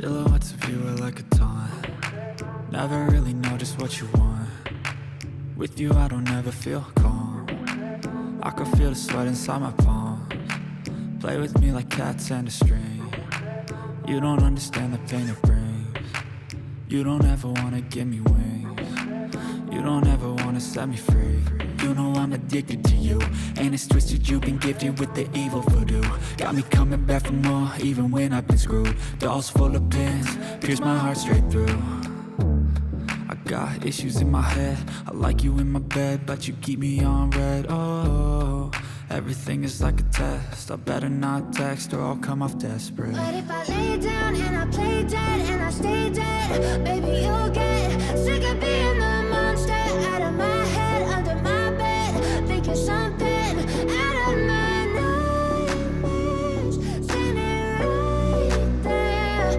Silhouettes of you are like a taunt. Never really know just what you want. With you I don't ever feel calm. I can feel the sweat inside my palms. Play with me like cats and a string. You don't understand the pain it brings. You don't ever wanna give me wings. You don't ever wanna set me free. You know I'm addicted to you, and it's twisted. You've been gifted with the evil voodoo. Got me coming back for more, even when I've been screwed. Dolls full of pins, pierce my heart straight through. I got issues in my head. I like you in my bed, but you keep me on red. Oh, everything is like a test. I better not text or I'll come off desperate. But if I lay down and I play dead and I stay dead, baby, you'll get sick of being the monster out of my head, under my bed, thinking something out of my nightmares, standing right there.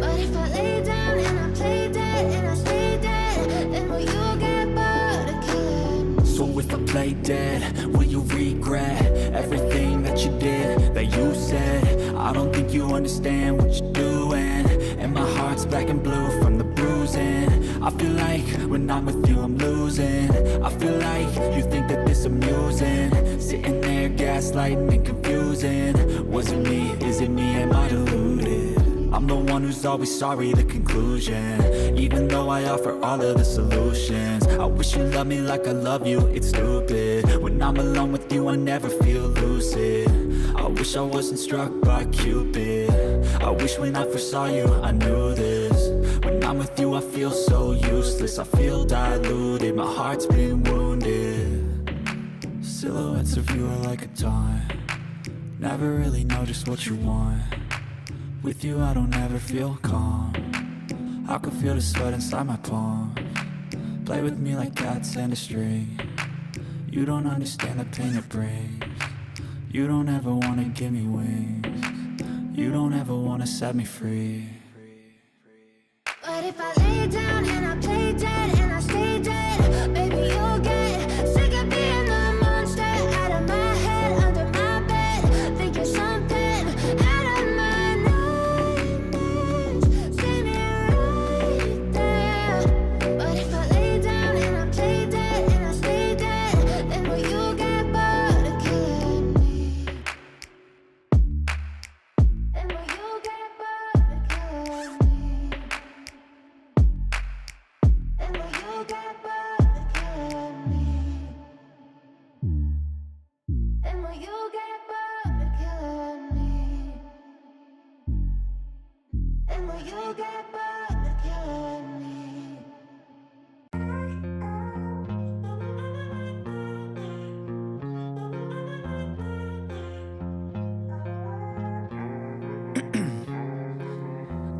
But if I lay down and I play dead and I stay dead, then will you get bored of killing me? So if I play dead, will you regret everything that you did, that you said? I don't think you understand what you're doing, and my heart's black and blue from the bruising. I feel like when I'm with you I'm losing. I feel like you think that this amusing, sitting there gaslighting and confusing. Was it me? Is it me? Am I deluded? I'm the one who's always sorry, the conclusion. Even though I offer all of the solutions, I wish you loved me like I love you, it's stupid. When I'm alone with you I never feel lucid. I wish I wasn't struck by Cupid. I wish when I first saw you I knew this. When I'm with you I feel so useless. I feel diluted, my heart's been wounded. Silhouettes of you are like a taunt. Never really know just what you want. With you I don't ever feel calm. I can feel the sweat inside my palms. Play with me like cats and a string. You don't understand the pain it brings. You don't ever wanna give me wings. You don't ever wanna set me free. But if I lay down and I play dead and I stay dead, baby, you'll get sick of being the monster out of my head, under my bed, thinking something out of my nightmares, standing right there. But if I lay down and I play dead and I stay dead, then will you get bored of killing me? Then will you get bored of killing me? Then will you get bored of killing me? Then will you get bored of killing me? Then will you get bored of killing me?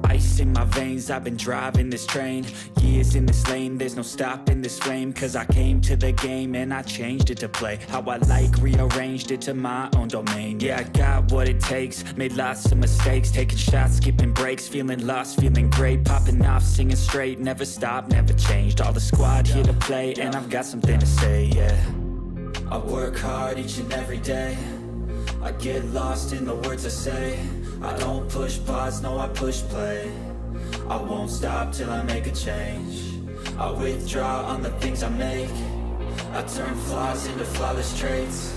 Ice in my veins, I've been driving this train. Years in this lane, there's no stopping this flame. Cause I came to the game and I changed it to play how I like, rearranged it to my own domain. Yeah, I got what it takes, made lots of mistakes, taking shots, skipping breaks, feeling lost, feeling great, popping off, singing straight, never stopped, never changed. All the squad here to play and I've got something to say, yeah. I work hard each and every day. I get lost in the words I say. I don't push pause, no I push play. I won't stop till I make a change. I withdraw on the things I make. I turn flaws into flawless traits.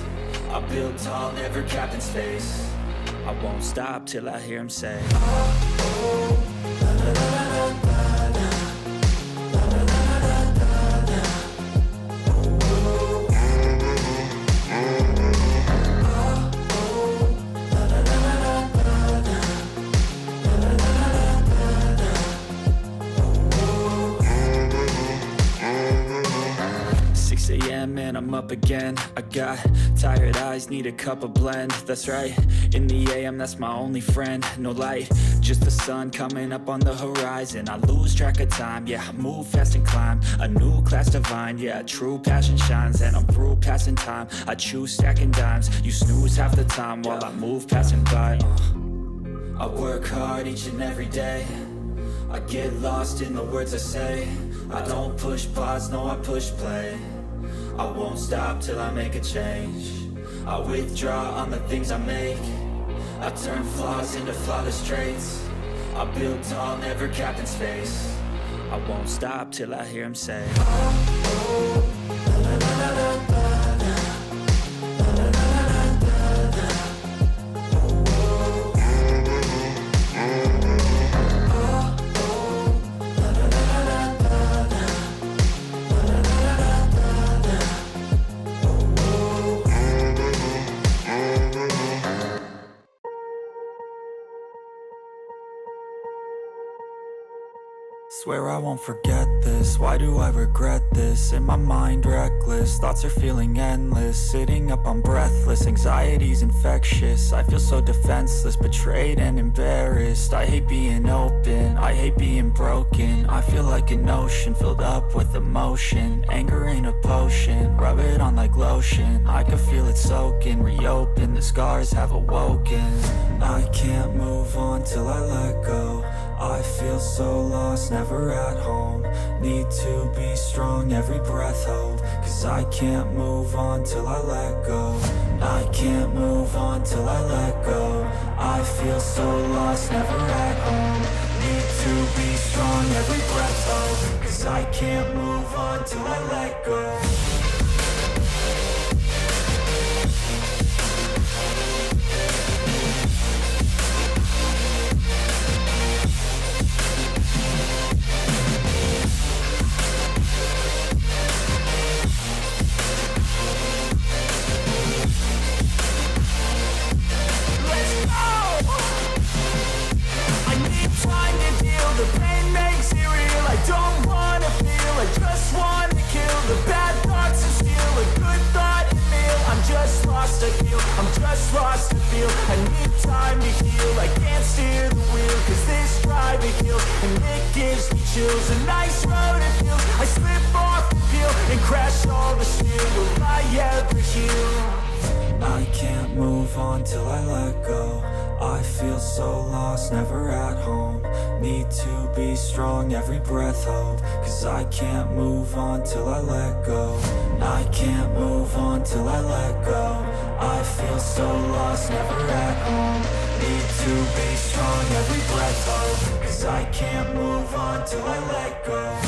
I build tall, never capped in space. I won't stop till I hear him say, and I'm up again. I got tired eyes, need a cup of blend. That's right, in the AM, that's my only friend. No light, just the sun coming up on the horizon. I lose track of time, yeah, I move fast and climb a new class divine, yeah, true passion shines. And I'm through passing time, I choose stacking dimes. You snooze half the time while I move passing by. I work hard each and every day. I get lost in the words I say. I don't push pause, no I push play. I won't stop till I make a change. I withdraw on the things I make. I turn flaws into flawless traits. I build tall, never capped in space. I won't stop till I hear him say, swear I won't forget this, why do I regret this? In my mind reckless, thoughts are feeling endless. Sitting up I'm breathless, anxiety's infectious. I feel so defenseless, betrayed and embarrassed. I hate being open, I hate being broken. I feel like an ocean filled up with emotion. Anger ain't a potion, rub it on like lotion. I can feel it soaking, reopen, the scars have awoken. I can't move on till I let go. I feel so lost, never at home. Need to be strong, every breath hold. Cause I can't move on till I let go. I can't move on till I let go. I feel so lost, never at home. Need to be strong, every breath hold. Cause I can't move on till I let go. The pain makes it real, I don't wanna feel, I just wanna kill the bad thoughts and steal a good thought and meal. I'm just lost, I feel, I'm just lost, I feel. I need time to heal, I can't steer the wheel. Cause this drive it kills, and it gives me chills. A nice road it feels, I slip off the peel and crash all the steel. Will I ever heal? I can't move on till I let go. I feel so lost, never at home. Need to be strong, every breath hold. Cause I can't move on till I let go. I can't move on till I let go. I feel so lost, never at home. Need to be strong, every breath hold. Cause I can't move on till I let go.